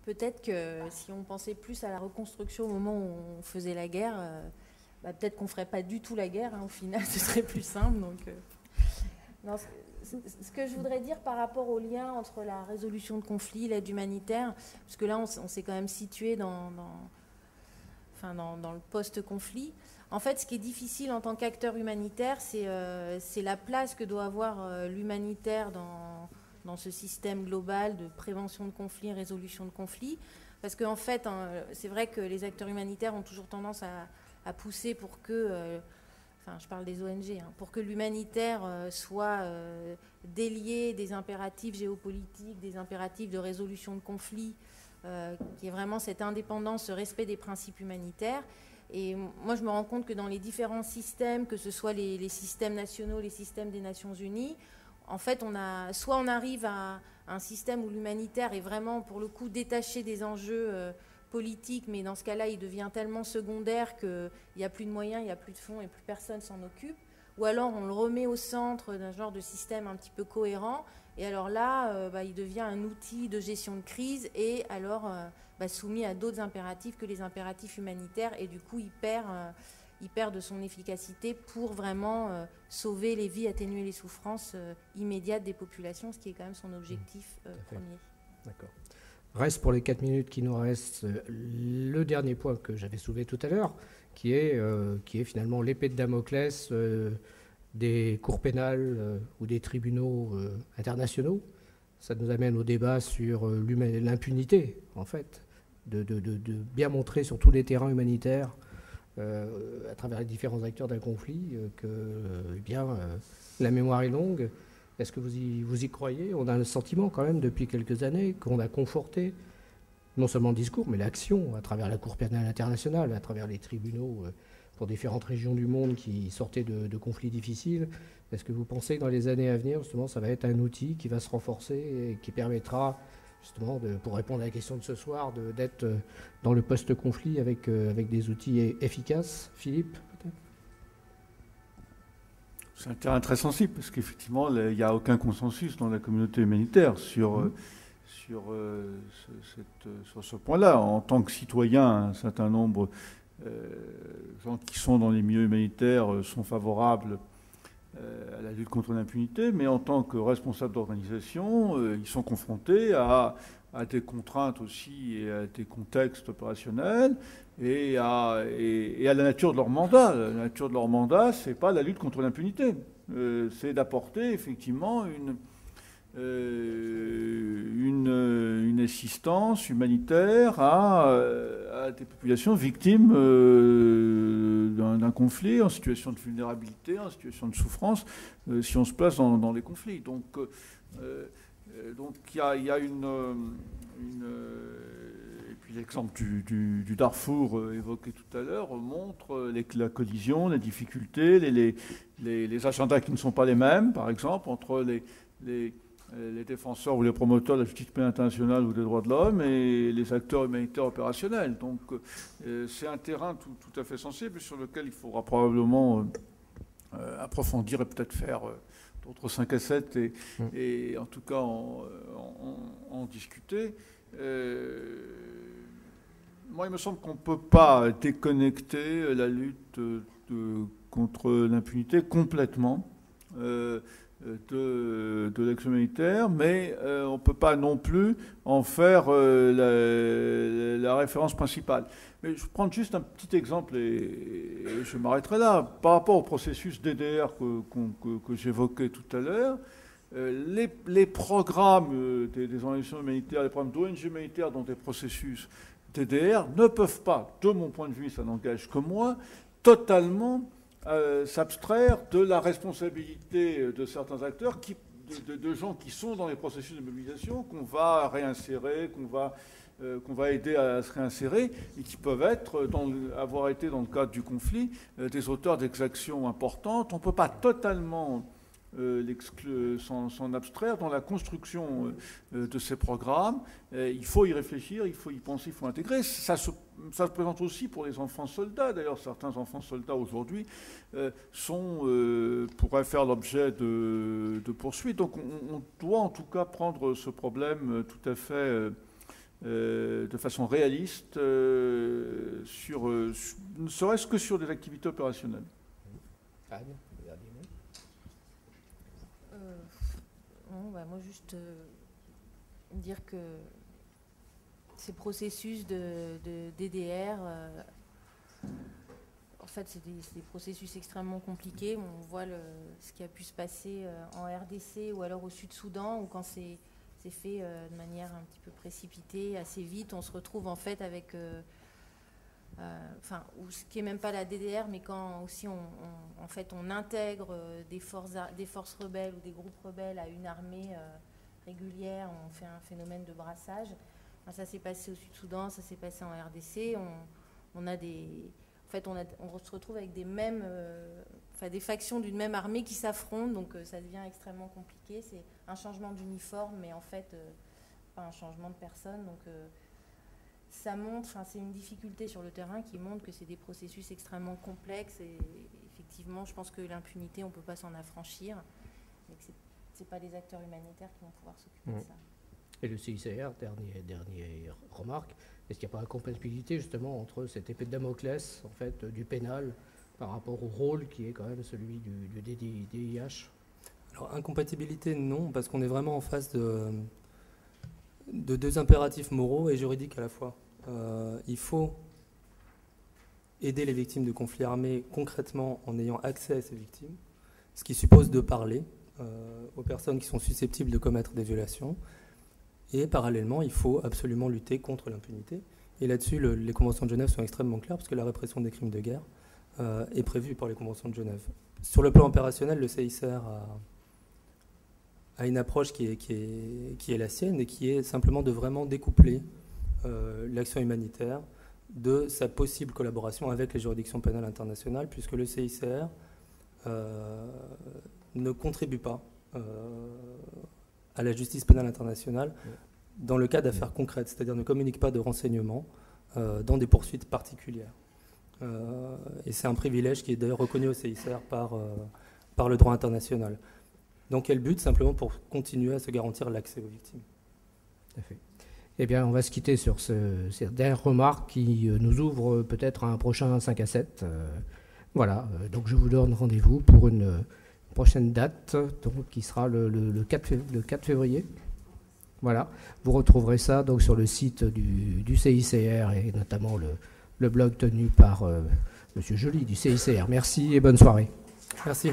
peut-être que si on pensait plus à la reconstruction au moment où on faisait la guerre, peut-être qu'on ne ferait pas du tout la guerre, hein, au final, ce serait plus simple. Non, ce que je voudrais dire par rapport au lien entre la résolution de conflits, l'aide humanitaire, parce que là, on s'est quand même situé dans le post-conflit. En fait, ce qui est difficile en tant qu'acteur humanitaire, c'est la place que doit avoir l'humanitaire dans ce système global de prévention de conflits, résolution de conflits. Parce qu'en fait, hein, c'est vrai que les acteurs humanitaires ont toujours tendance à pousser pour que, je parle des ONG, hein, pour que l'humanitaire soit délié des impératifs géopolitiques, des impératifs de résolution de conflits, qui est vraiment cette indépendance, ce respect des principes humanitaires. Et moi, je me rends compte que dans les différents systèmes, que ce soit les systèmes nationaux, les systèmes des Nations Unies, en fait, soit on arrive à un système où l'humanitaire est vraiment, pour le coup, détaché des enjeux politiques, mais dans ce cas-là, il devient tellement secondaire qu'il n'y a plus de moyens, il n'y a plus de fonds et plus personne s'en occupe. Ou alors, on le remet au centre d'un genre de système un petit peu cohérent. Et alors là, il devient un outil de gestion de crise et alors soumis à d'autres impératifs que les impératifs humanitaires. Et du coup, il perd de son efficacité pour vraiment sauver les vies, atténuer les souffrances immédiates des populations, ce qui est quand même son objectif premier. D'accord. Reste pour les 4 minutes qui nous restent le dernier point que j'avais soulevé tout à l'heure, qui est finalement l'épée de Damoclès des cours pénales ou des tribunaux internationaux. Ça nous amène au débat sur l'impunité, en fait, de bien montrer sur tous les terrains humanitaires, à travers les différents acteurs d'un conflit, que la mémoire est longue. Est-ce que vous y croyez? On a le sentiment quand même depuis quelques années qu'on a conforté non seulement le discours, mais l'action à travers la Cour pénale internationale, à travers les tribunaux pour différentes régions du monde qui sortaient de conflits difficiles. Est-ce que vous pensez que dans les années à venir, justement, ça va être un outil qui va se renforcer et qui permettra, justement, pour répondre à la question de ce soir, d'être dans le post-conflit avec des outils efficaces? Philippe, peut-être? C'est un terrain très sensible, parce qu'effectivement, il n'y a aucun consensus dans la communauté humanitaire sur ce point-là. En tant que citoyen, un certain nombre de gens qui sont dans les milieux humanitaires sont favorables à la lutte contre l'impunité, mais en tant que responsables d'organisation, ils sont confrontés à des contraintes aussi et à des contextes opérationnels et à la nature de leur mandat. La nature de leur mandat, c'est pas la lutte contre l'impunité, c'est d'apporter effectivement une assistance humanitaire à des populations victimes d'un conflit, en situation de vulnérabilité, en situation de souffrance, si on se place dans les conflits. Donc il y a et puis l'exemple du Darfour évoqué tout à l'heure montre la collision, les difficultés, les agendas qui ne sont pas les mêmes, par exemple, entre les défenseurs ou les promoteurs de la justice pénale internationale ou des droits de l'homme et les acteurs humanitaires opérationnels. Donc c'est un terrain tout à fait sensible sur lequel il faudra probablement approfondir et peut-être faire d'autres 5 à 7 et en tout cas en discuter. Moi, il me semble qu'on ne peut pas déconnecter la lutte contre l'impunité complètement de l'action humanitaire, mais on ne peut pas non plus en faire la référence principale. Mais je vais prendre juste un petit exemple et je m'arrêterai là. Par rapport au processus DDR que j'évoquais tout à l'heure, les programmes des organisations humanitaires, les programmes d'ONG humanitaires dans des processus DDR ne peuvent pas, de mon point de vue, ça n'engage que moi, totalement s'abstraire de la responsabilité de certains acteurs, de gens qui sont dans les processus de mobilisation, qu'on va réinsérer, qu'on va aider à se réinsérer, et qui peuvent avoir été dans le cadre du conflit des auteurs d'exactions importantes. On ne peut pas totalement s'en abstraire dans la construction de ces programmes. Il faut y réfléchir, il faut y penser, il faut intégrer. Ça se présente aussi pour les enfants soldats. D'ailleurs, certains enfants soldats aujourd'hui pourraient faire l'objet de poursuites. Donc on doit en tout cas prendre ce problème tout à fait de façon réaliste, ne serait-ce que sur des activités opérationnelles. Anne, dernier mot. Moi, juste dire que ces processus de DDR, en fait, c'est des processus extrêmement compliqués. On voit ce qui a pu se passer en RDC ou alors au Sud-Soudan, où quand c'est fait de manière un petit peu précipitée, assez vite, on se retrouve en fait avec... ou ce qui n'est même pas la DDR, mais quand aussi on intègre des forces rebelles ou des groupes rebelles à une armée régulière, on fait un phénomène de brassage. Enfin, ça s'est passé au Sud-Soudan, ça s'est passé en RDC. On se retrouve avec des factions d'une même armée qui s'affrontent, donc ça devient extrêmement compliqué. C'est un changement d'uniforme, mais en fait, pas un changement de personne. Donc, ça montre, c'est une difficulté sur le terrain qui montre que c'est des processus extrêmement complexes. Et effectivement, je pense que l'impunité, on ne peut pas s'en affranchir. Et que ce n'est pas les acteurs humanitaires qui vont pouvoir s'occuper de ça. Et le CICR, dernière remarque, est-ce qu'il n'y a pas incompatibilité justement entre cette épée de Damoclès en fait, du pénal par rapport au rôle qui est quand même celui du DIH? Alors incompatibilité non, parce qu'on est vraiment en face de deux impératifs moraux et juridiques à la fois. Il faut aider les victimes de conflits armés concrètement en ayant accès à ces victimes, ce qui suppose de parler aux personnes qui sont susceptibles de commettre des violations. Et parallèlement, il faut absolument lutter contre l'impunité. Et là-dessus, les conventions de Genève sont extrêmement claires, parce que la répression des crimes de guerre est prévue par les conventions de Genève. Sur le plan opérationnel, le CICR a une approche qui est la sienne et qui est simplement de vraiment découpler l'action humanitaire de sa possible collaboration avec les juridictions pénales internationales, puisque le CICR ne contribue pas à la justice pénale internationale dans le cas d'affaires concrètes, c'est-à-dire ne communique pas de renseignements dans des poursuites particulières. Et c'est un privilège qui est d'ailleurs reconnu au CICR par le droit international. Donc quel but? Simplement pour continuer à se garantir l'accès aux victimes. Tout à fait. Eh bien, on va se quitter sur ces dernières remarques qui nous ouvrent peut-être un prochain 5 à 7. Voilà, donc je vous donne rendez-vous pour une prochaine date, donc, qui sera le 4 février. Voilà, vous retrouverez ça donc, sur le site du CICR et notamment le blog tenu par M. Joly du CICR. Merci et bonne soirée. Merci.